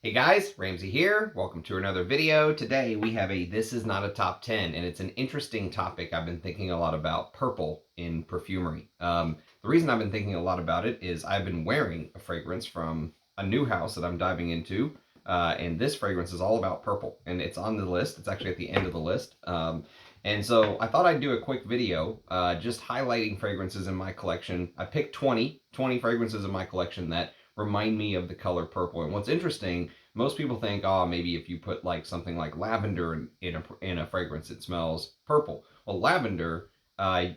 Hey guys, Ramsey here. Welcome to another video. Today we have a This Is Not a Top 10, and it's an interesting topic I've been thinking a lot about, purple in perfumery. The reason I've been thinking a lot about it is I've been wearing a fragrance from a new house that I'm diving into, and this fragrance is all about purple, and it's on the list. It's actually at the end of the list. And so I thought I'd do a quick video just highlighting fragrances in my collection. I picked 20 fragrances in my collection that remind me of the color purple. And what's interesting, most people think, oh, maybe if you put like something like lavender in a fragrance, it smells purple. Well, lavender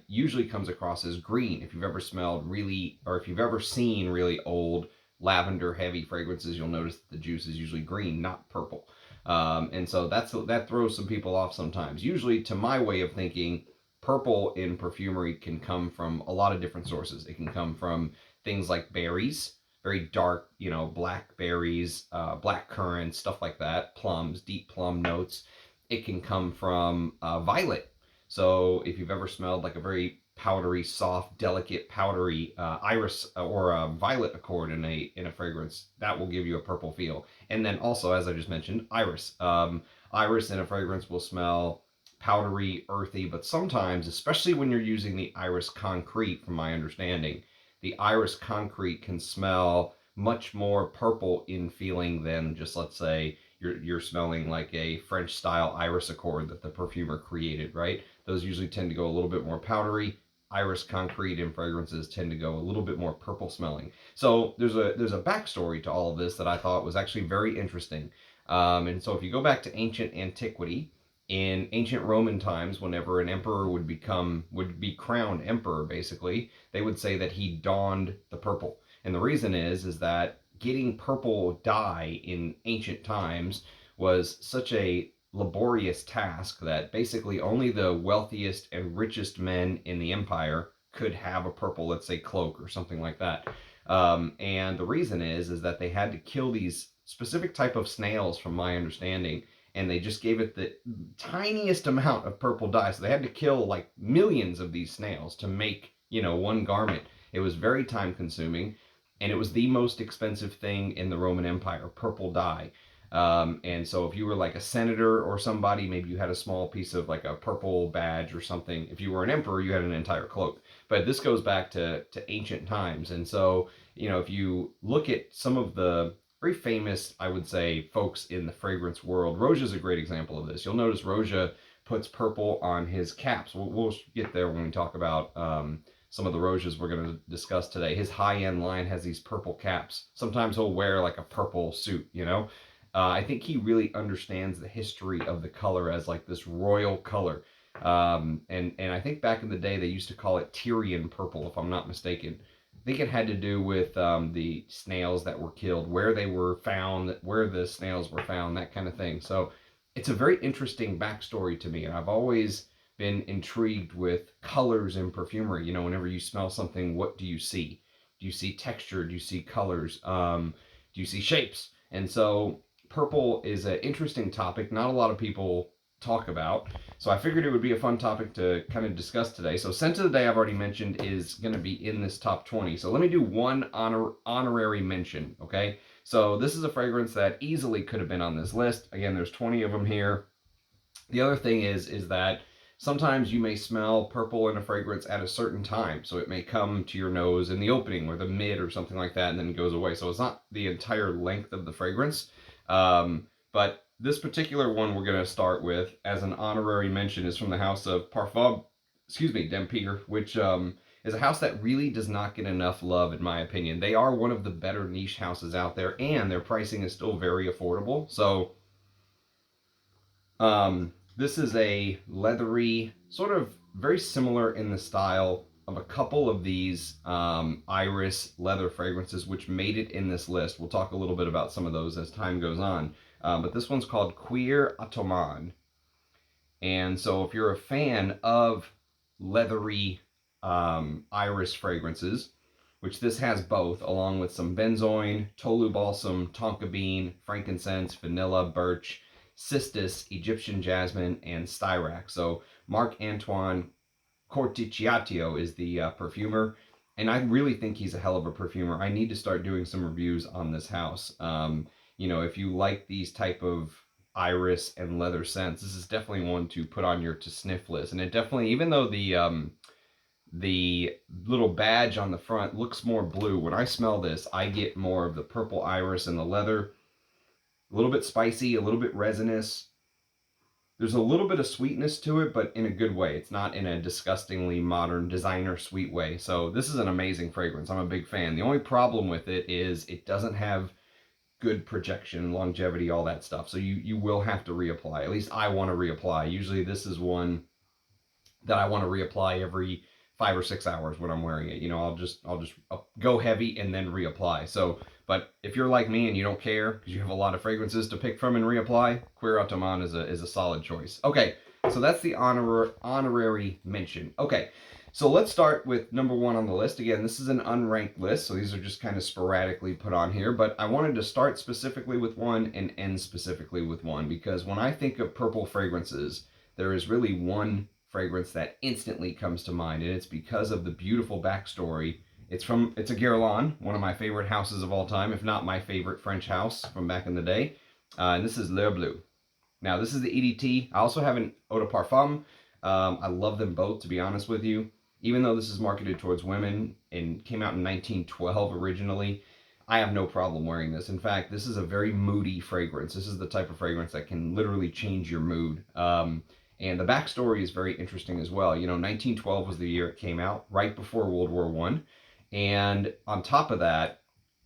usually comes across as green. If you've ever smelled really, or if you've ever seen really old lavender heavy fragrances, you'll notice that the juice is usually green, not purple. And so that throws some people off sometimes. Usually, to my way of thinking, purple in perfumery can come from a lot of different sources. It can come from things like berries, very dark, black berries, black currants, stuff like that, plums, deep plum notes. It can come from violet. So if you've ever smelled like a very powdery, soft, delicate, powdery iris or a violet accord in a fragrance, that will give you a purple feel. And then also, as I just mentioned, iris. Iris in a fragrance will smell powdery, earthy, but sometimes, especially when you're using the iris concrete, from my understanding, the iris concrete can smell much more purple in feeling than just, let's say, you're smelling like a French style iris accord that the perfumer created, right? Those usually tend to go a little bit more powdery. Iris concrete in fragrances tend to go a little bit more purple smelling. So there's a backstory to all of this that I thought was actually very interesting. And so if you go back to ancient antiquity, in ancient Roman times, whenever an emperor would be crowned emperor, basically, they would say that he donned the purple. And the reason is that getting purple dye in ancient times was such a laborious task that basically only the wealthiest and richest men in the empire could have a purple, let's say, cloak or something like that. And the reason is that they had to kill these specific type of snails, from my understanding, and they just gave it the tiniest amount of purple dye. So they had to kill like millions of these snails to make, one garment. It was very time consuming, and it was the most expensive thing in the Roman Empire, purple dye. And so if you were like a senator or somebody, maybe you had a small piece of like a purple badge or something. If you were an emperor, you had an entire cloak. But this goes back to ancient times. And so, if you look at some of the very famous, I would say, folks in the fragrance world, Roja is a great example of this. You'll notice Roja puts purple on his caps. We'll get there when we talk about some of the Rojas we're going to discuss today. His high-end line has these purple caps. Sometimes he'll wear like a purple suit, I think he really understands the history of the color as like this royal color. And I think back in the day they used to call it Tyrian purple, if I'm not mistaken. I think it had to do with the snails that were killed, where they were found, where the snails were found, that kind of thing. So it's a very interesting backstory to me, and I've always been intrigued with colors in perfumery. Whenever you smell something, what do you see? Do you see texture? Do you see colors? Do you see shapes? And so purple is an interesting topic. Not a lot of people talk about. So I figured it would be a fun topic to kind of discuss today. So scent of the day, I've already mentioned, is going to be in this top 20. So let me do one honorary mention, okay? So this is a fragrance that easily could have been on this list. Again, there's 20 of them here. The other thing is that sometimes you may smell purple in a fragrance at a certain time. So it may come to your nose in the opening or the mid or something like that, and then it goes away. So it's not the entire length of the fragrance. But this particular one we're going to start with as an honorary mention is from the house of Parfum, Lempicka, which is a house that really does not get enough love, in my opinion. They are one of the better niche houses out there, and their pricing is still very affordable. So this is a leathery, sort of very similar in the style of a couple of these iris leather fragrances which made it in this list. We'll talk a little bit about some of those as time goes on. But this one's called Cuir Ottoman. And so if you're a fan of leathery iris fragrances, which this has both, along with some benzoin, tolu balsam, tonka bean, frankincense, vanilla, birch, cistus, Egyptian jasmine, and styrax. So Marc-Antoine Corticciatto is the perfumer, and I really think he's a hell of a perfumer. I need to start doing some reviews on this house. you know, if you like these type of iris and leather scents, this is definitely one to put on your to sniff list. And it definitely, even though the little badge on the front looks more blue, when I smell this, I get more of the purple iris and the leather. A little bit spicy, a little bit resinous. There's a little bit of sweetness to it, but in a good way. It's not in a disgustingly modern designer sweet way. So this is an amazing fragrance. I'm a big fan. The only problem with it is it doesn't have good projection, longevity, all that stuff. So you will have to reapply. At least I want to reapply. Usually this is one that I want to reapply every 5 or 6 hours when I'm wearing it. You know, I'll just go heavy and then reapply. So, but if you're like me and you don't care because you have a lot of fragrances to pick from and reapply, Cuir Ottoman is a solid choice. Okay, so that's the honorary mention. Okay, so let's start with number 1 on the list. Again, this is an unranked list, so these are just kind of sporadically put on here, but I wanted to start specifically with one and end specifically with one, because when I think of purple fragrances, there is really one fragrance that instantly comes to mind, and it's because of the beautiful backstory. It's a Guerlain, one of my favorite houses of all time, if not my favorite French house from back in the day. And this is Bleue. Now, this is the EDT. I also have an Eau de Parfum. I love them both, to be honest with you. Even though this is marketed towards women and came out in 1912 originally, I have no problem wearing this. In fact, this is a very moody fragrance. This is the type of fragrance that can literally change your mood. And the backstory is very interesting as well. You know, 1912 was the year it came out, right before World War I. And on top of that,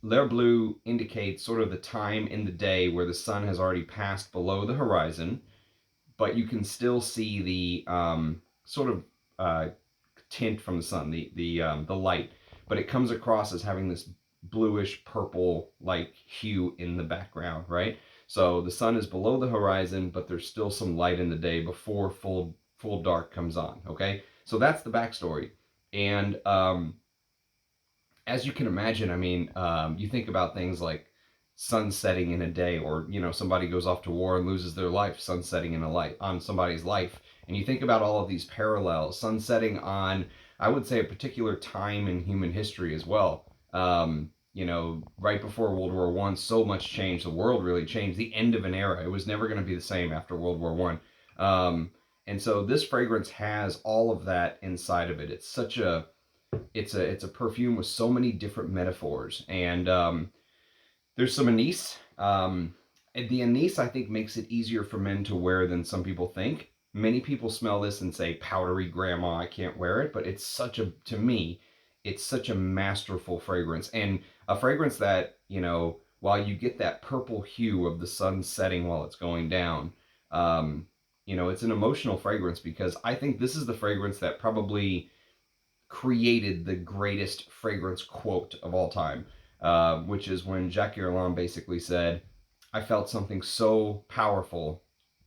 Bleue indicates sort of the time in the day where the sun has already passed below the horizon, but you can still see the sort of tint from the sun, the light. But it comes across as having this bluish purple like hue in the background, right? So the sun is below the horizon, but there's still some light in the day before full dark comes on, okay? So that's the backstory. And as you can imagine, I mean, you think about things like sun setting in a day, or, you know, somebody goes off to war and loses their life, sun setting in a light on somebody's life. And you think about all of these parallels, sun setting on, I would say, a particular time in human history as well. You know, right before World War I, so much changed. The world really changed. The end of an era. It was never going to be the same after World War I. And so this fragrance has all of that inside of it. It's such a, it's a perfume with so many different metaphors. And there's some anise. The anise, I think, makes it easier for men to wear than some people think. Many people smell this and say, powdery grandma, I can't wear it. But it's such a, to me, it's such a masterful fragrance, and a fragrance that, you know, while you get that purple hue of the sun setting while it's going down, you know, it's an emotional fragrance, because I think this is the fragrance that probably created the greatest fragrance quote of all time, which is when Jacques Guerlain basically said, I felt something so powerful,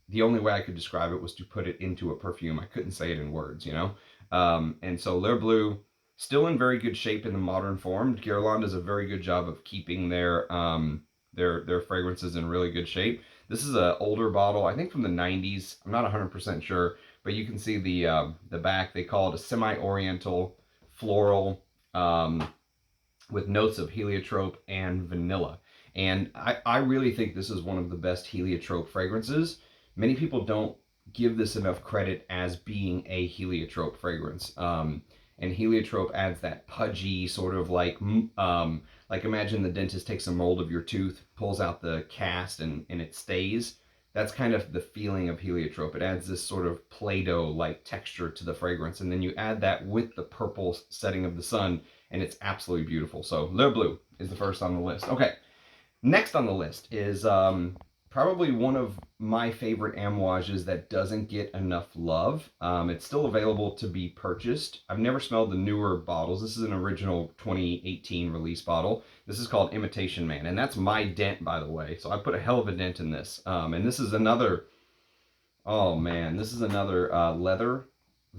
the only way I could describe it was to put it into a perfume. I couldn't say it in words, you know? And so Bleue, still in very good shape in the modern form. Guerlain does a very good job of keeping their fragrances in really good shape. This is an older bottle, I think from the 90s. I'm not 100% sure, but you can see the back. They call it a semi-oriental floral with notes of heliotrope and vanilla. And I really think this is one of the best heliotrope fragrances. Many people don't give this enough credit as being a heliotrope fragrance. And heliotrope adds that pudgy sort of like imagine the dentist takes a mold of your tooth, pulls out the cast, and it stays. That's kind of the feeling of heliotrope. It adds this sort of Play-Doh like texture to the fragrance, and then you add that with the purple setting of the sun, and it's absolutely beautiful. So Bleue is the first on the list. Okay, next on the list is probably one of my favorite Amouages that doesn't get enough love. It's still available to be purchased. I've never smelled the newer bottles. This is an original 2018 release bottle. This is called Imitation Man, and that's my dent, by the way. So I put a hell of a dent in this. And this is another, oh man, this is another leather,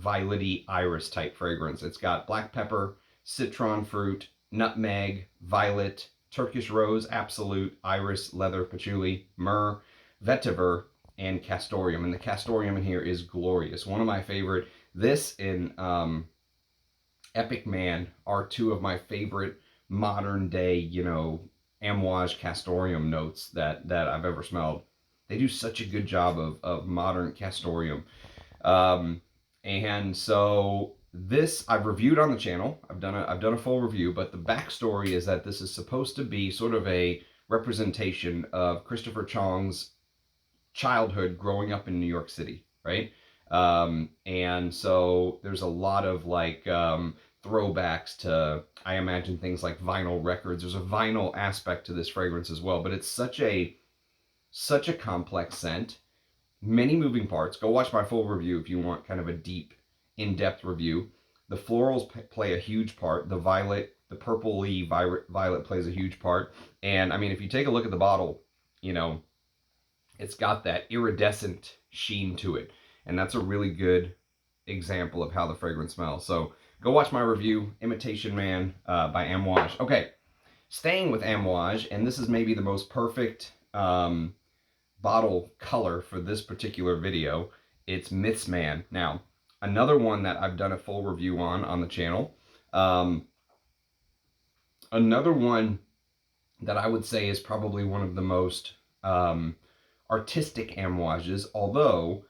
violety, iris type fragrance. It's got black pepper, citron fruit, nutmeg, violet, Turkish rose, absolute, iris, leather, patchouli, myrrh, vetiver, and castoreum. And the castoreum in here is glorious. One of my favorite. This and Epic Man are two of my favorite modern day, you know, Amouage Castoreum notes that I've ever smelled. They do such a good job of modern Castoreum. And so this I've reviewed on the channel. I've done a full review, but the backstory is that this is supposed to be sort of a representation of Christopher Chong's childhood growing up in New York City, right? And so there's a lot of like throwbacks to, I imagine, things like vinyl records. There's a vinyl aspect to this fragrance as well, but it's such a complex scent. Many moving parts. Go watch my full review if you want kind of a deep, in-depth review. The florals play a huge part. The violet, the purpley violet plays a huge part. And I mean, if you take a look at the bottle, you know, it's got that iridescent sheen to it. And that's a really good example of how the fragrance smells. So go watch my review, Imitation Man by Amouage. Okay, staying with Amouage, and this is maybe the most perfect bottle color for this particular video. It's Myths Man. Now, another one that I've done a full review on the channel. Another one that I would say is probably one of the most artistic Amouages, although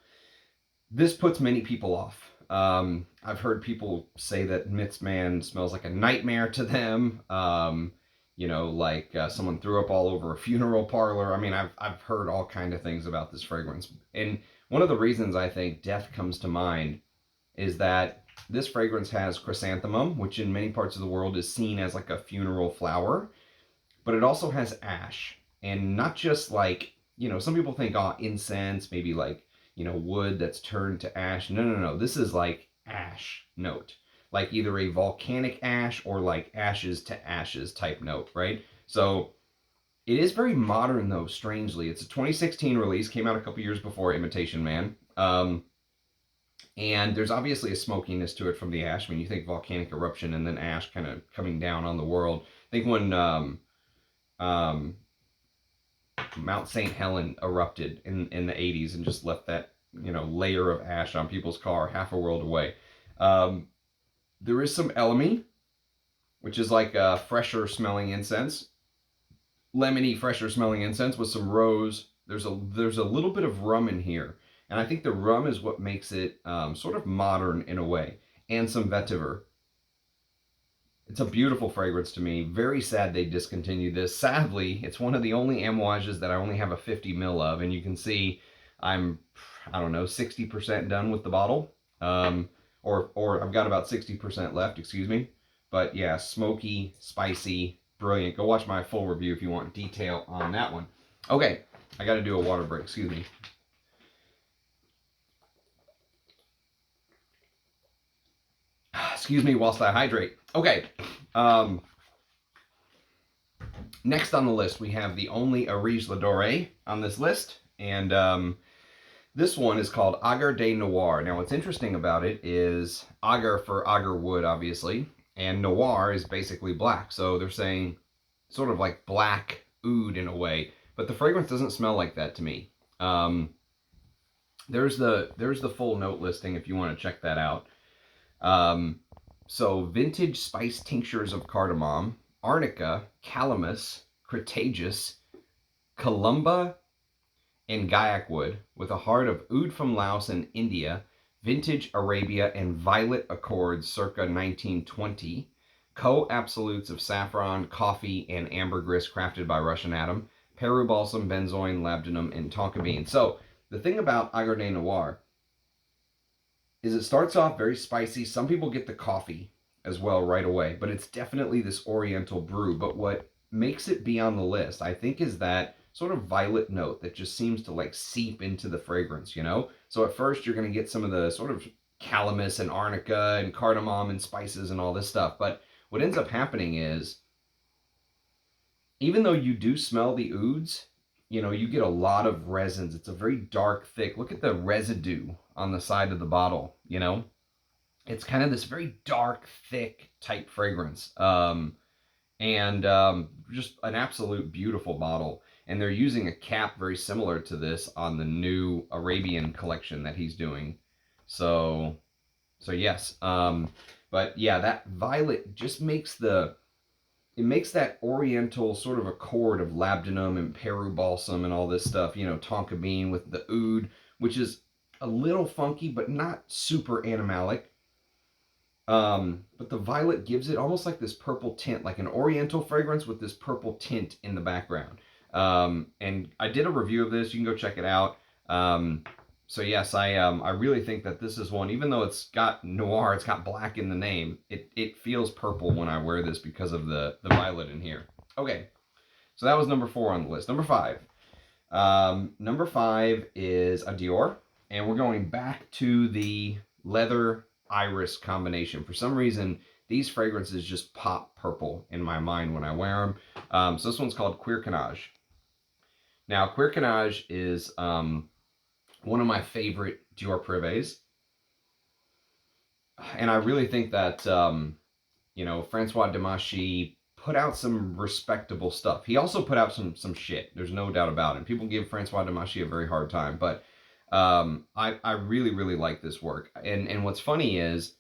this puts many people off. I've heard people say that Myths Man smells like a nightmare to them. You know, like someone threw up all over a funeral parlor. I mean, I've heard all kind of things about this fragrance. And one of the reasons I think death comes to mind is that this fragrance has chrysanthemum, which in many parts of the world is seen as like a funeral flower, but it also has ash. And not just like, you know, some people think, oh, incense, maybe like, you know, wood that's turned to ash. No, no, no. This is like ash note. Like either a volcanic ash or like ashes to ashes type note, right? So it is very modern though, strangely. It's a 2016 release, came out a couple years before Imitation Man. And there's obviously a smokiness to it from the ash. When you think volcanic eruption and then ash kind of coming down on the world. I think when Mount St. Helen erupted in the 80s and just left that, you know, layer of ash on people's car half a world away. There is some elemi, which is like a fresher smelling incense. Lemony, fresher smelling incense with some rose. There's a little bit of rum in here. And I think the rum is what makes it sort of modern in a way. And some vetiver. It's a beautiful fragrance to me. Very sad they discontinued this. Sadly, it's one of the only Amouages that I only have a 50 ml of. And you can see I'm, I don't know, 60% done with the bottle. Or I've got about 60% left, excuse me. But yeah, smoky, spicy, brilliant. Go watch my full review if you want detail on that one. Okay, I got to do a water break, excuse me. Excuse me whilst I hydrate. Okay, next on the list we have the only Areej Dore on this list. And this one is called Agar de Noir. Now, what's interesting about it is Agar for agar wood, obviously, and Noir is basically black. So they're saying sort of like black oud in a way, but the fragrance doesn't smell like that to me. There's the full note listing if you want to check that out. So vintage spice tinctures of cardamom, arnica, calamus, crataegus, columba, and gaiac wood, with a heart of oud from Laos and India, vintage Arabia, and violet accords circa 1920, co-absolutes of saffron, coffee, and ambergris crafted by Russian Atom, Peru balsam, benzoin, labdanum, and tonka bean. So the thing about Agar de Noir is it starts off very spicy. Some people get the coffee as well right away, but it's definitely this oriental brew. But what makes it be on the list, I think, is that sort of violet note that just seems to like seep into the fragrance, you know? So at first you're going to get some of the sort of calamus and arnica and cardamom and spices and all this stuff. But what ends up happening is, even though you do smell the ouds, you know, you get a lot of resins. It's a very dark, thick, look at the residue on the side of the bottle, you know? It's kind of this very dark, thick type fragrance. Just an absolute beautiful bottle. And they're using a cap very similar to this on the new Arabian collection that he's doing. So yes. But yeah, that violet just makes the it makes that oriental sort of accord of labdanum and Peru balsam and all this stuff, you know, tonka bean with the oud, which is a little funky, but not super animalic. But the violet gives it almost like this purple tint, like an oriental fragrance with this purple tint in the background. And I did a review of this. You can go check it out. So yes, I really think that this is one, even though it's got noir, it's got black in the name, it feels purple when I wear this because of the violet in here. Okay, so that was number 4 on the list. Number 5. Number 5 is a Dior, and we're going back to the leather iris combination. For some reason, these fragrances just pop purple in my mind when I wear them. So this one's called Cuir Canaj. Now, Cuir Canaj is one of my favorite Dior Privés. And I really think that, you know, Francois Demachy put out some respectable stuff. He also put out some shit. There's no doubt about it. People give Francois Demachy a very hard time, but I really, really like this work. And what's funny is,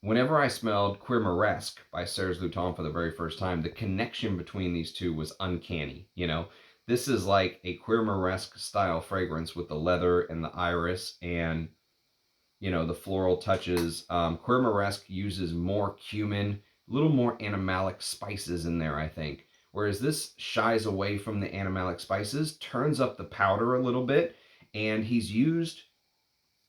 whenever I smelled Cuir Moresque by Serge Lutens for the very first time, the connection between these two was uncanny. You know, this is like a Cuir Moresque style fragrance with the leather and the iris and, you know, the floral touches. Cuir Moresque uses more cumin, a little more animalic spices in there, I think. Whereas this shies away from the animalic spices, turns up the powder a little bit, and he's used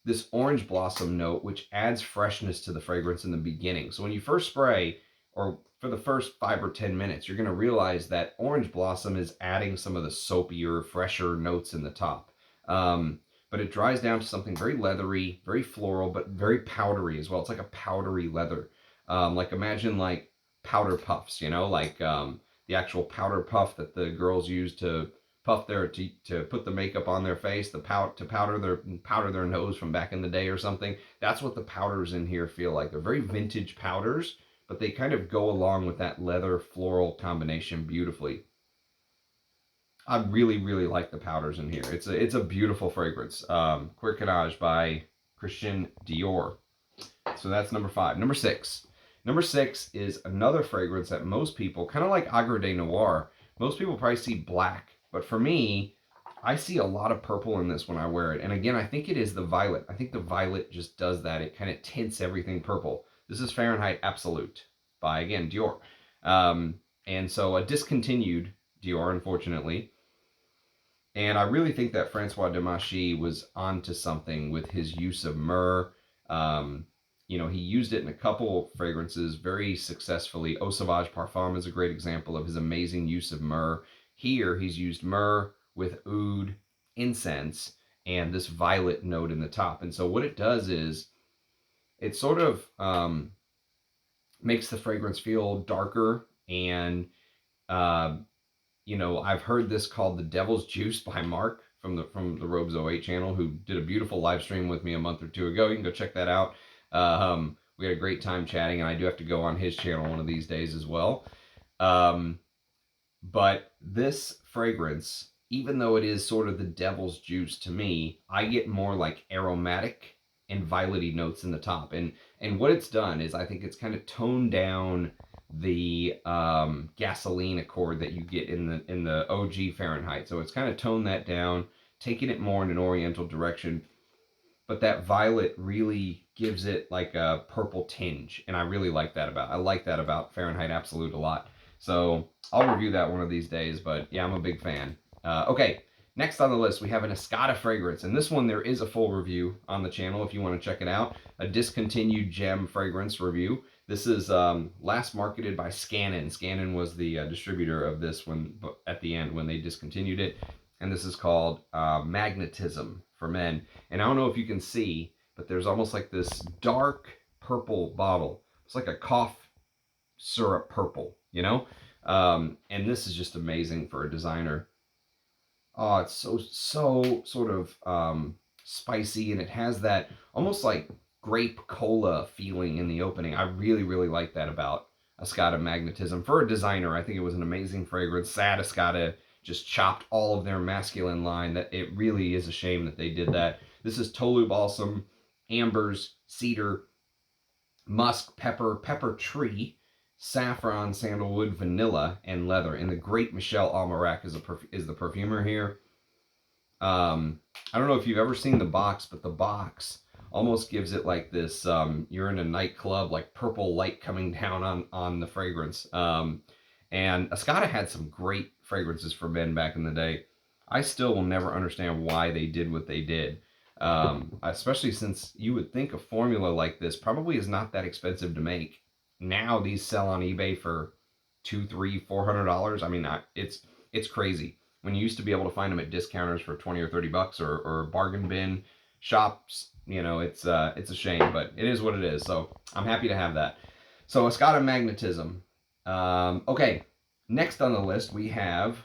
this orange blossom note, which adds freshness to the fragrance in the beginning. So when you first spray, or for the first 5 or 10 minutes, you're going to realize that orange blossom is adding some of the soapier, fresher notes in the top. But it dries down to something very leathery, very floral, but very powdery as well. It's like a powdery leather. Like imagine like powder puffs, you know, like the actual powder puff that the girls use to puff to put the makeup on their face, to powder their nose from back in the day or something. That's what the powders in here feel like. They're very vintage powders, but they kind of go along with that leather floral combination beautifully. I really, really like the powders in here. It's a beautiful fragrance. Cuir Canaj by Christian Dior. So that's number 5. Number 6. Number 6 is another fragrance that most people, kind of like Agar de Noir, most people probably see black. But for me, I see a lot of purple in this when I wear it. And again, I think it is the violet. I think the violet just does that. It kind of tints everything purple. This is Fahrenheit Absolute by, again, Dior. And so a discontinued Dior, unfortunately. And I really think that Francois Demachy was onto something with his use of myrrh. You know, he used it in a couple fragrances very successfully. Eau Sauvage Parfum is a great example of his amazing use of myrrh. Here, he's used myrrh with oud, incense, and this violet note in the top. And so what it does is it sort of makes the fragrance feel darker. And, you know, I've heard this called the Devil's Juice by Mark from the Robes 08 channel, who did a beautiful live stream with me a month or 2 ago. You can go check that out. We had a great time chatting, and I do have to go on his channel one of these days as well. But this fragrance, even though it is sort of the devil's juice to me, I get more like aromatic and violety notes in the top. And what it's done is I think it's kind of toned down the gasoline accord that you get in the OG Fahrenheit. So it's kind of toned that down, taking it more in an oriental direction. But that violet really gives it like a purple tinge, and I really like that about Fahrenheit Absolute a lot. So I'll review that one of these days, but yeah, I'm a big fan. Okay, next on the list, we have an Escada fragrance, and this one there is a full review on the channel if you want to check it out. A discontinued gem fragrance review. This is last marketed by Scannon. Scannon was the distributor of this one at the end when they discontinued it, and this is called Magnetism for men. And I don't know if you can see, but there's almost like this dark purple bottle. It's like a cough syrup purple, you know? And this is just amazing for a designer. Oh, it's so sort of spicy, and it has that almost like grape cola feeling in the opening. I really, really like that about Escada Magnetism. For a designer, I think it was an amazing fragrance. Sad Escada just chopped all of their masculine line. That it really is a shame that they did that. This is Tolu Balsam, ambers, cedar, musk, pepper tree, saffron, sandalwood, vanilla, and leather. And the great Michelle Almerac is the perfumer here. I don't know if you've ever seen the box, but the box almost gives it like this, you're in a nightclub, like purple light coming down on the fragrance. And Escada had some great fragrances for men back in the day. I still will never understand why they did what they did. Especially since you would think a formula like this probably is not that expensive to make. Now these sell on eBay for $200, $300, $400. I mean, it's crazy. When you used to be able to find them at discounters for 20 or 30 bucks or bargain bin shops, you know, it's a shame, but it is what it is. So I'm happy to have that. So Escada Magnetism. Okay, next on the list we have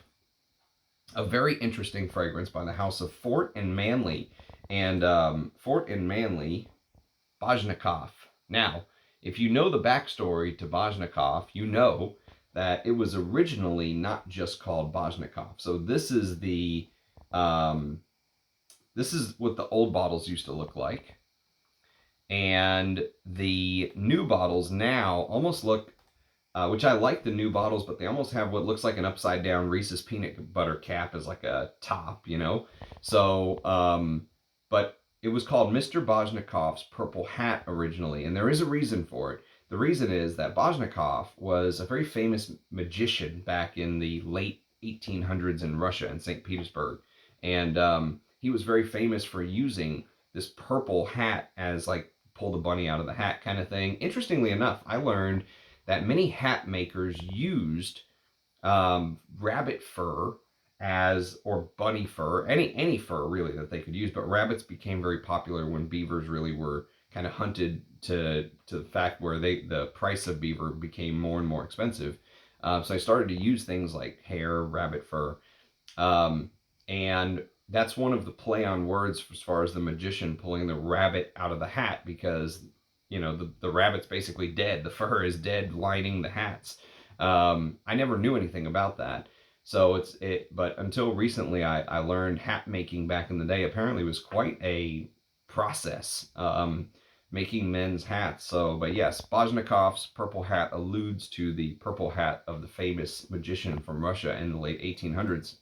a very interesting fragrance by the house of Fort and Manlé. And Fort and Manlé, Bojnokopff. Now, if you know the backstory to Bojnokopff, you know that it was originally not just called Bojnokopff. So this is the this is what the old bottles used to look like, and the new bottles now almost look, which I like the new bottles, but they almost have what looks like an upside down Reese's peanut butter cap as like a top, you know. So, but it was called Mr. Bojnokopff's Purple Hat originally, and there is a reason for it. The reason is that Bojnokopff was a very famous magician back in the late 1800s in Russia, in St. Petersburg. And he was very famous for using this purple hat as like pull the bunny out of the hat kind of thing. Interestingly enough, I learned that many hat makers used rabbit fur as, or bunny fur, any fur really that they could use, but rabbits became very popular when beavers really were kind of hunted to the fact where the price of beaver became more and more expensive. So I started to use things like hair, rabbit fur, and that's one of the play on words as far as the magician pulling the rabbit out of the hat, because you know the rabbit's basically dead, the fur is dead lining the hats. I never knew anything about that. So but until recently I learned hat making back in the day apparently was quite a process, making men's hats. So, but yes, Bojnokopff's purple hat alludes to the purple hat of the famous magician from Russia in the late 1800s.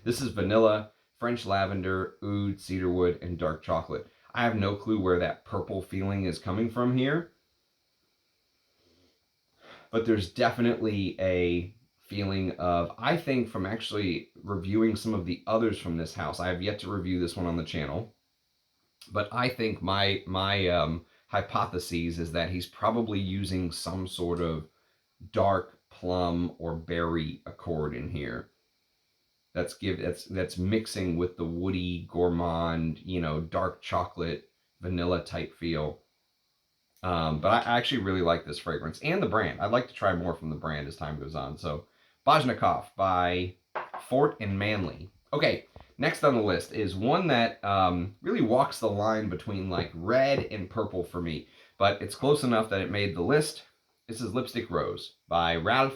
This is vanilla, French lavender, oud, cedarwood, and dark chocolate. I have no clue where that purple feeling is coming from here, but there's definitely a feeling of, I think from actually reviewing some of the others from this house, I have yet to review this one on the channel, but I think my hypothesis is that he's probably using some sort of dark plum or berry accord in here. That's mixing with the woody, gourmand, you know, dark chocolate, vanilla type feel. But I actually really like this fragrance and the brand. I'd like to try more from the brand as time goes on. So Bojnokopff by Fort and Manlé. Okay, next on the list is one that really walks the line between like red and purple for me, but it's close enough that it made the list. This is Lipstick Rose by by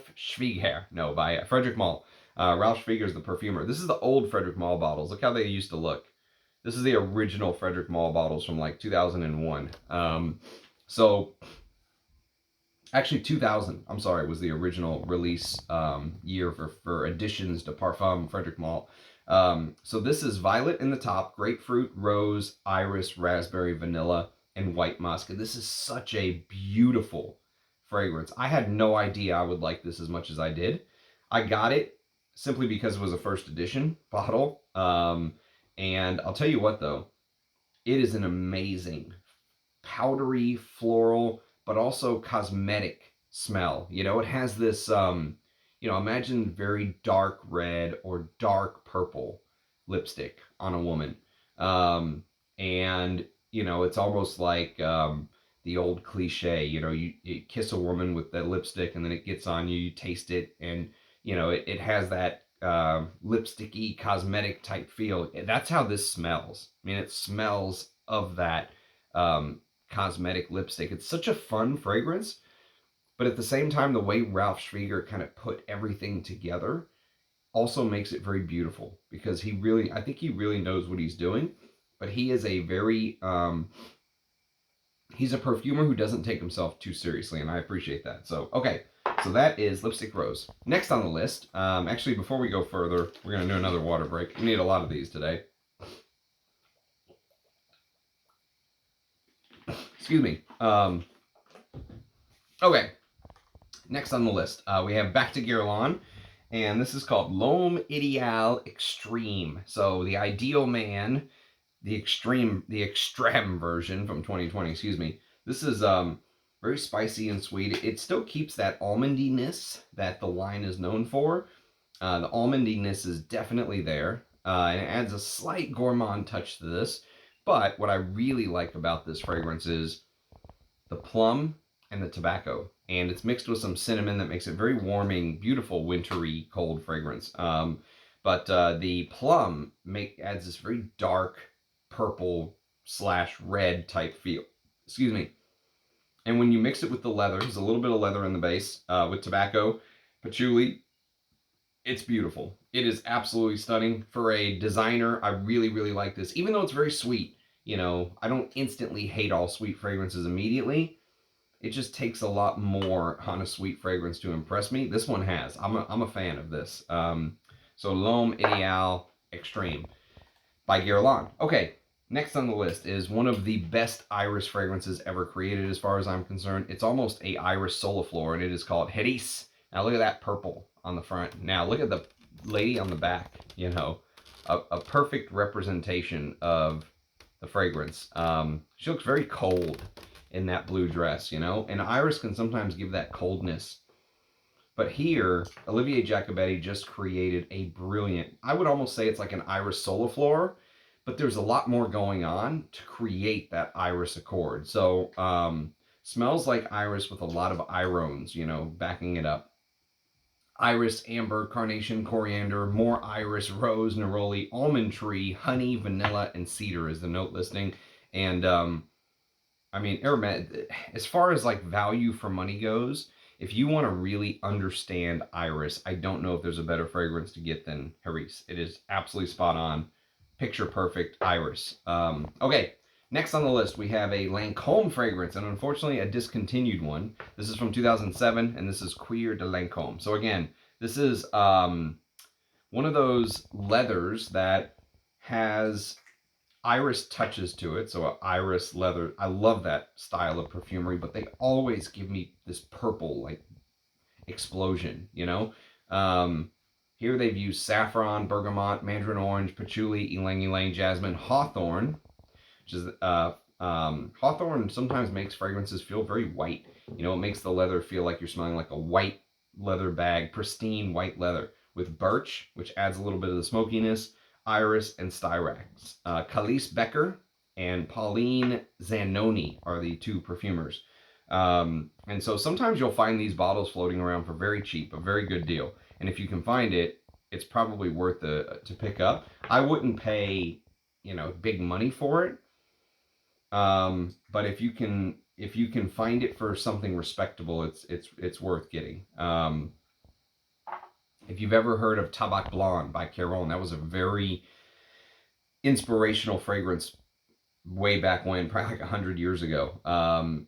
Frederic Malle. Ralph Schwieger is the perfumer. This is the old Frederic Malle bottles. Look how they used to look. This is the original Frederic Malle bottles from like 2001. So actually 2000, I'm sorry, was the original release year for additions to Parfum Frederic Malle. So this is violet in the top, grapefruit, rose, iris, raspberry, vanilla, and white musk. And this is such a beautiful fragrance. I had no idea I would like this as much as I did. I got it simply because it was a first edition bottle. And I'll tell you what though, it is an amazing powdery, floral, but also cosmetic smell. You know, it has this, you know, imagine very dark red or dark purple lipstick on a woman. And, you know, it's almost like the old cliche, you know, you kiss a woman with that lipstick and then it gets on you, you taste it, and, you know, it has that lipsticky cosmetic type feel. That's how this smells. I mean, it smells of that cosmetic lipstick. It's such a fun fragrance, but at the same time, the way Ralph Schwieger kind of put everything together also makes it very beautiful, because I think he really knows what he's doing, but he is a very, he's a perfumer who doesn't take himself too seriously, and I appreciate that. So, okay, So that is Lipstick Rose. Next on the list, actually, before we go further, we're going to do another water break. We need a lot of these today. Excuse me. Okay. Next on the list, we have back to Guerlain, and this is called L'Homme Extreme. So the Ideal Man, the extreme version from 2020, excuse me. This is very spicy and sweet. It still keeps that almondiness that the line is known for. The almondiness is definitely there, and it adds a slight gourmand touch to this. But what I really like about this fragrance is the plum and the tobacco. And it's mixed with some cinnamon that makes it very warming, beautiful, wintry, cold fragrance. But the plum adds this very dark purple / red type feel. Excuse me. And when you mix it with the leather, there's a little bit of leather in the base, with tobacco, patchouli, it's beautiful. It is absolutely stunning. For a designer, I really, really like this. Even though it's very sweet, you know, I don't instantly hate all sweet fragrances immediately. It just takes a lot more on a sweet fragrance to impress me. This one has. I'm a fan of this. So L'Homme Extreme by Guerlain. Okay, next on the list is one of the best iris fragrances ever created as far as I'm concerned. It's almost a iris soliflor, and it is called Hris. Now look at that purple on the front. Now look at the lady on the back, you know. A perfect representation of the fragrance. She looks very cold in that blue dress, you know. And iris can sometimes give that coldness. But here, Olivier Jacobetti just created a brilliant, I would almost say it's like an iris soliflor, but there's a lot more going on to create that iris accord. So, smells like iris with a lot of irones, you know, backing it up. Iris, amber, carnation, coriander, more iris, rose, neroli, almond tree, honey, vanilla, and cedar is the note listing. And, I mean, Hermes, as far as like value for money goes, if you want to really understand iris, I don't know if there's a better fragrance to get than Hris. It is absolutely spot on. Picture perfect iris. Okay, next on the list, we have a Lancome fragrance, and unfortunately a discontinued one. This is from 2007, and this is Cuir de Lancome. So again, this is one of those leathers that has iris touches to it, so iris leather. I love that style of perfumery, but they always give me this purple like explosion, you know. Here they've used saffron, bergamot, mandarin orange, patchouli, ylang ylang, jasmine, hawthorn, which is hawthorn sometimes makes fragrances feel very white. You know, it makes the leather feel like you're smelling like a white leather bag, pristine white leather, with birch, which adds a little bit of the smokiness. Iris and Styrax. Khalees Becker and Pauline Zanoni are the two perfumers. And so sometimes you'll find these bottles floating around for very cheap, a very good deal. And if you can find it, it's probably worth to pick up. I wouldn't pay, you know, big money for it. But if you can find it for something respectable, it's worth getting. If you've ever heard of Tabac Blonde by Caron, that was a very inspirational fragrance way back when, probably like 100 years ago.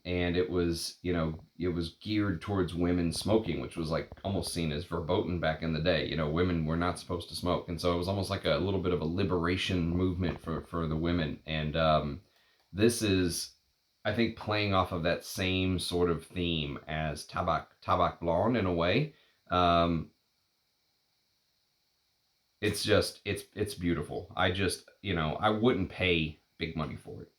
And it was, you know, it was geared towards women smoking, which was like almost seen as verboten back in the day. You know, women were not supposed to smoke. And so it was almost like a little bit of a liberation movement for the women. And this is, I think, playing off of that same sort of theme as Tabac Blonde in a way. It's just, it's beautiful. I just, you know, I wouldn't pay big money for it.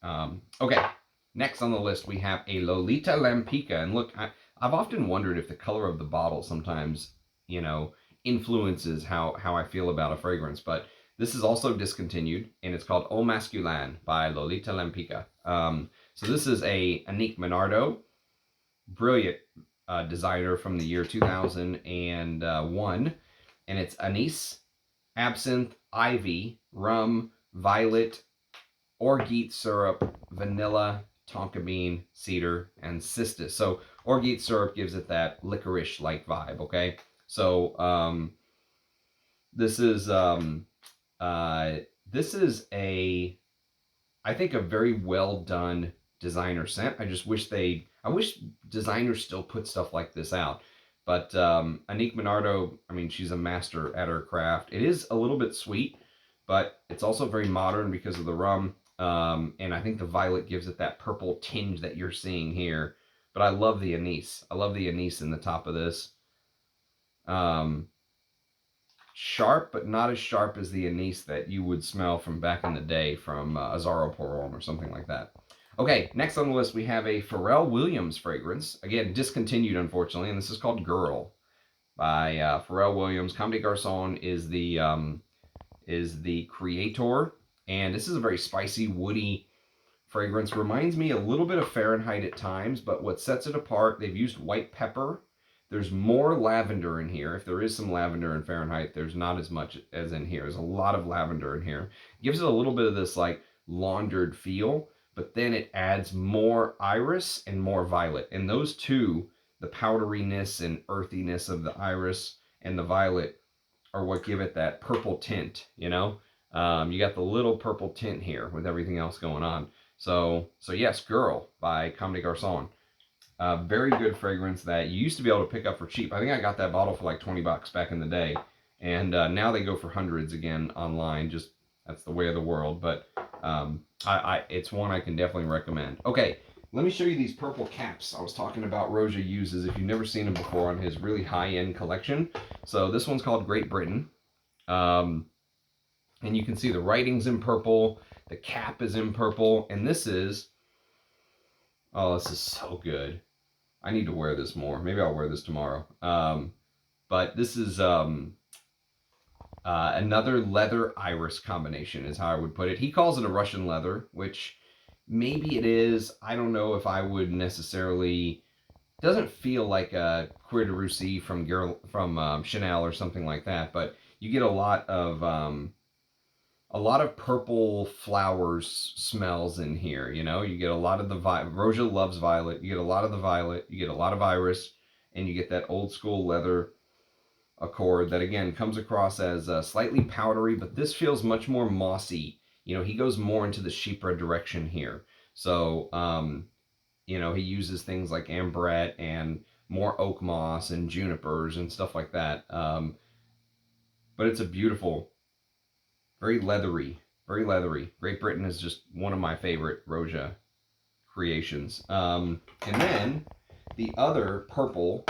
Okay, next on the list, we have a Lolita Lampica. And look, I've often wondered if the color of the bottle sometimes, you know, influences how I feel about a fragrance. But this is also discontinued, and it's called Au Masculin by Lolita Lampica. So this is a Annick Menardo, brilliant designer from the year 2001. And it's anise, absinthe, ivy, rum, violet, orgeat syrup, vanilla, tonka bean, cedar, and cistus. So orgeat syrup gives it that licorice-like vibe, okay? So this is I think a very well done designer scent. I wish designers still put stuff like this out. But Annick Minardo, I mean, she's a master at her craft. It is a little bit sweet, but it's also very modern because of the rum. And I think the violet gives it that purple tinge that you're seeing here. But I love the anise. I love the anise in the top of this. Sharp, but not as sharp as the anise that you would smell from back in the day from Azzaro Poron or something like that. Okay, next on the list we have a Pharrell Williams fragrance. Again, discontinued, unfortunately, and this is called Girl by Pharrell Williams. Comme des Garçons is the creator, and this is a very spicy, woody fragrance. Reminds me a little bit of Fahrenheit at times, but what sets it apart, they've used white pepper. There's more lavender in here. If there is some lavender in Fahrenheit, there's not as much as in here. There's a lot of lavender in here. It gives it a little bit of this like laundered feel, but then it adds more iris and more violet. And those two, the powderiness and earthiness of the iris and the violet, are what give it that purple tint, you know? You got the little purple tint here with everything else going on. So yes, Girl by Comme des Garçons. Very good fragrance that you used to be able to pick up for cheap. I think I got that bottle for like 20 bucks back in the day. And now they go for hundreds again online. Just, that's the way of the world. But it's one I can definitely recommend. Okay, let me show you these purple caps I was talking about Roja uses if you've never seen them before on his really high-end collection. So this one's called Great Britain. And you can see the writing's in purple. The cap is in purple. And this is... oh, this is so good. I need to wear this more. Maybe I'll wear this tomorrow. But this is another leather iris combination is how I would put it. He calls it a Russian leather, which maybe it is. I don't know if I would necessarily... it doesn't feel like a Cuir de Russie from Chanel or something like that, but you get a lot of purple flowers smells in here, you know? You get a lot of the Roja loves violet. You get a lot of the violet, you get a lot of iris, and you get that old school leather accord that, again, comes across as slightly powdery, but this feels much more mossy. You know, he goes more into the chypre direction here. So, you know, he uses things like ambrette and more oak moss and junipers and stuff like that. But it's a beautiful... very leathery, very leathery. Great Britain is just one of my favorite Roja creations. And then the other purple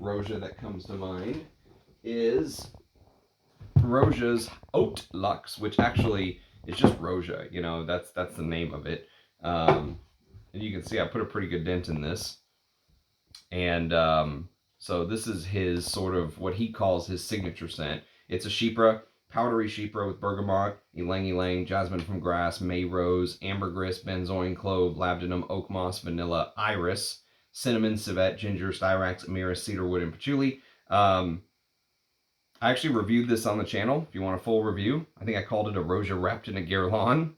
Roja that comes to mind is Roja's Haute Luxe, which actually is just Roja. You know, that's the name of it. And you can see I put a pretty good dent in this. And so this is his sort of what he calls his signature scent. It's a chypre. Powdery chypre with bergamot, ylang ylang, jasmine from grass, may rose, ambergris, benzoin, clove, labdanum, oak moss, vanilla, iris, cinnamon, civet, ginger, styrax, amyris, cedarwood, and patchouli. I actually reviewed this on the channel. If you want a full review, I think I called it a Roja wrapped in a Guerlain.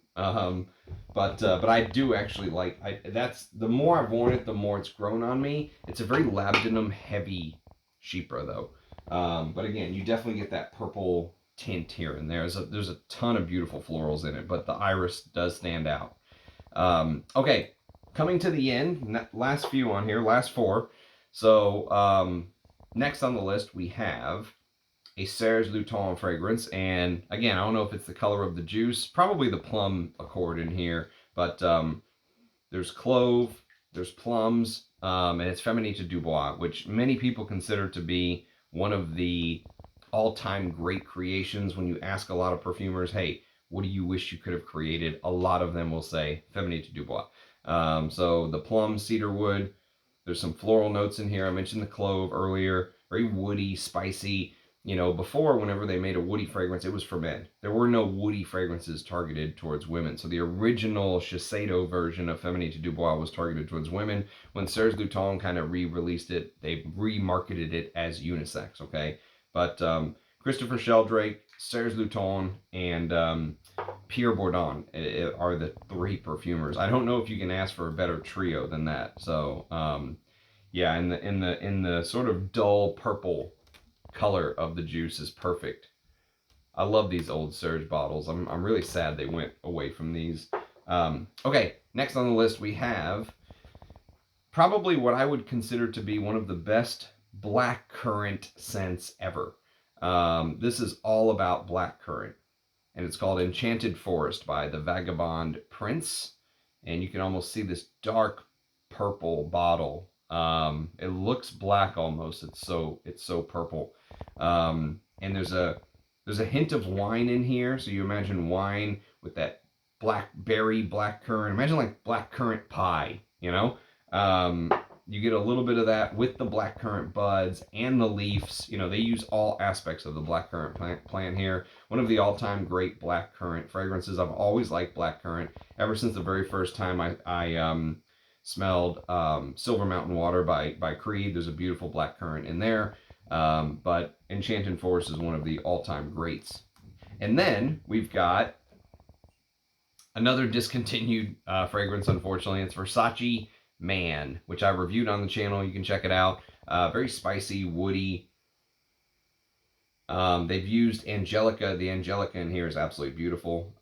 But I do actually like. That's the more I've worn it, the more it's grown on me. It's a very labdanum heavy chypre though. But again, you definitely get that purple tint here and there. There's a ton of beautiful florals in it, but the iris does stand out. Okay, coming to the end, last few on here, last four. So next on the list we have a Serge Lutens fragrance, and again, I don't know if it's the color of the juice, probably the plum accord in here, but there's clove, there's plums, and it's Féminité du Bois, which many people consider to be one of the all-time great creations. When you ask a lot of perfumers, hey, what do you wish you could have created? A lot of them will say Féminité du Bois. So the plum, cedar wood, there's some floral notes in here. I mentioned the clove earlier, very woody, spicy. You know, before, whenever they made a woody fragrance, it was for men. There were no woody fragrances targeted towards women. So the original Shiseido version of Féminité du Bois was targeted towards women. When Serge Lutens kind of re-released it, they remarketed it as unisex, okay? But Christopher Sheldrake, Serge Lutens, and Pierre Bourdon are the three perfumers. I don't know if you can ask for a better trio than that. So yeah, in the sort of dull purple color of the juice is perfect. I love these old Serge bottles. I'm really sad they went away from these. Okay, next on the list we have probably what I would consider to be one of the best black currant scents ever. This is all about black currant, and it's called Enchanted Forest by the Vagabond Prince. And you can almost see this dark purple bottle. It looks black almost. It's so purple. And there's a hint of wine in here. So you imagine wine with that blackberry, black currant. Imagine like black currant pie, you know? You get a little bit of that with the blackcurrant buds and the leaves. You know, they use all aspects of the blackcurrant plant here. One of the all-time great blackcurrant fragrances. I've always liked blackcurrant ever since the very first time I smelled Silver Mountain Water by Creed. There's a beautiful blackcurrant in there. But Enchanted Forest is one of the all-time greats. And then we've got another discontinued fragrance, unfortunately. It's Versace Man, which I reviewed on the channel. You can check it out. Very spicy, woody. They've used Angelica. The Angelica in here is absolutely beautiful.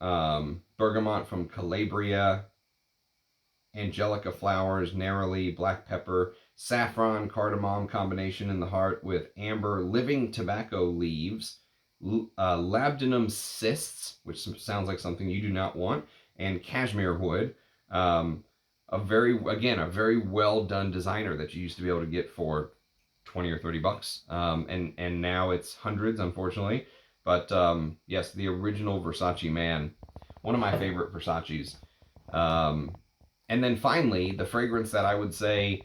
Bergamot from Calabria, Angelica flowers, narrowly, black pepper, saffron, cardamom combination in the heart with amber, living tobacco leaves, labdanum cysts, which sounds like something you do not want, and cashmere wood. A very well done designer that you used to be able to get for 20 or 30 bucks. And now it's hundreds, unfortunately. But yes, the original Versace Man, one of my favorite Versaces. And then finally, the fragrance that I would say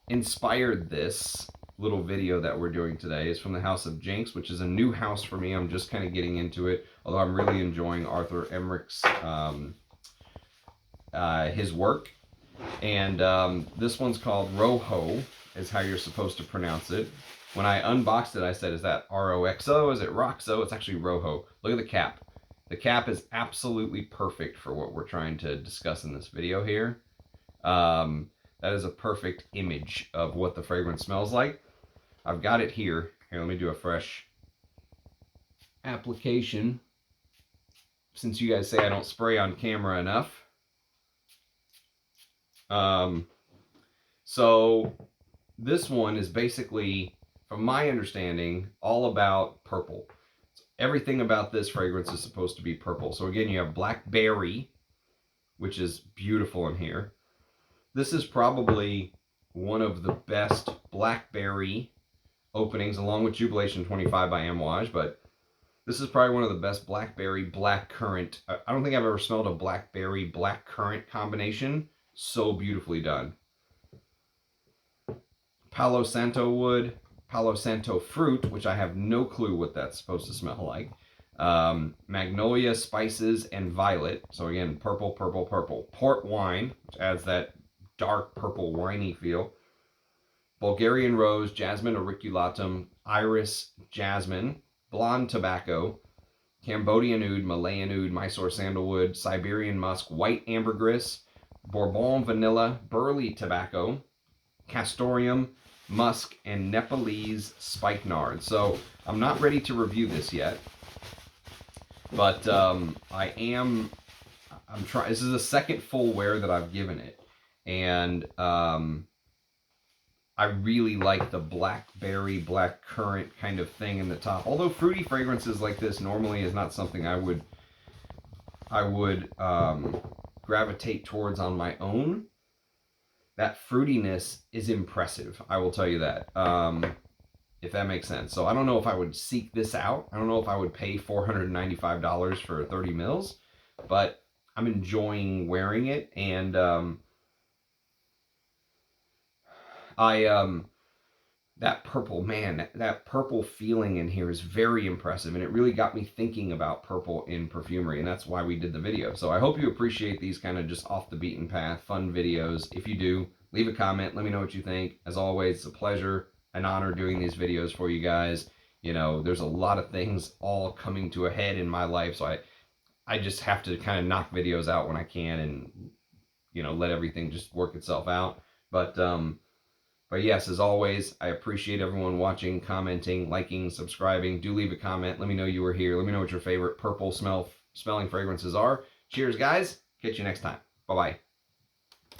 inspired this little video that we're doing today is from the house of Jinx, which is a new house for me. I'm just kind of getting into it, although I'm really enjoying Arthur Emmerich's his work. And this one's called Rojo, is how you're supposed to pronounce it. When I unboxed it, I said, is that R-O-X-O? Is it Roxo? It's actually Rojo. Look at the cap. The cap is absolutely perfect for what we're trying to discuss in this video here. That is a perfect image of what the fragrance smells like. I've got it here. Here, let me do a fresh application. Since you guys say I don't spray on camera enough. So this one is basically, from my understanding, all about purple. Everything about this fragrance is supposed to be purple. So again, you have blackberry, which is beautiful in here. This is probably one of the best blackberry openings, along with Jubilation 25 by Amouage, but this is probably one of the best blackberry blackcurrant. I don't think I've ever smelled a blackberry blackcurrant combination so beautifully done. Palo Santo wood, Palo Santo fruit, which I have no clue what that's supposed to smell like. Magnolia, spices, and violet. So again, purple, purple, purple. Port wine, which adds that dark purple winey feel. Bulgarian rose, jasmine auriculatum, iris, jasmine, blonde tobacco, Cambodian oud, Malayan oud, Mysore sandalwood, Siberian musk, white ambergris, Bourbon vanilla, burley tobacco, castoreum, musk, and Nepalese spikenard. So I'm not ready to review this yet, but I'm trying. This is the second full wear that I've given it, and I really like the blackberry, blackcurrant kind of thing in the top. Although fruity fragrances like this normally is not something I would gravitate towards on my own. That fruitiness is impressive, I will tell you that, if that makes sense. So I don't know if I would seek this out. I don't know if I would pay $495 for 30 mils, but I'm enjoying wearing it. And that purple, man, that purple feeling in here is very impressive, and it really got me thinking about purple in perfumery, and that's why we did the video. So I hope you appreciate these kind of just off the beaten path, fun videos. If you do, leave a comment, let me know what you think. As always, it's a pleasure, an honor doing these videos for you guys. You know, there's a lot of things all coming to a head in my life, so I just have to kind of knock videos out when I can and, you know, let everything just work itself out. But yes, as always, I appreciate everyone watching, commenting, liking, subscribing. Do leave a comment. Let me know you were here. Let me know what your favorite purple smelling fragrances are. Cheers, guys. Catch you next time. Bye-bye.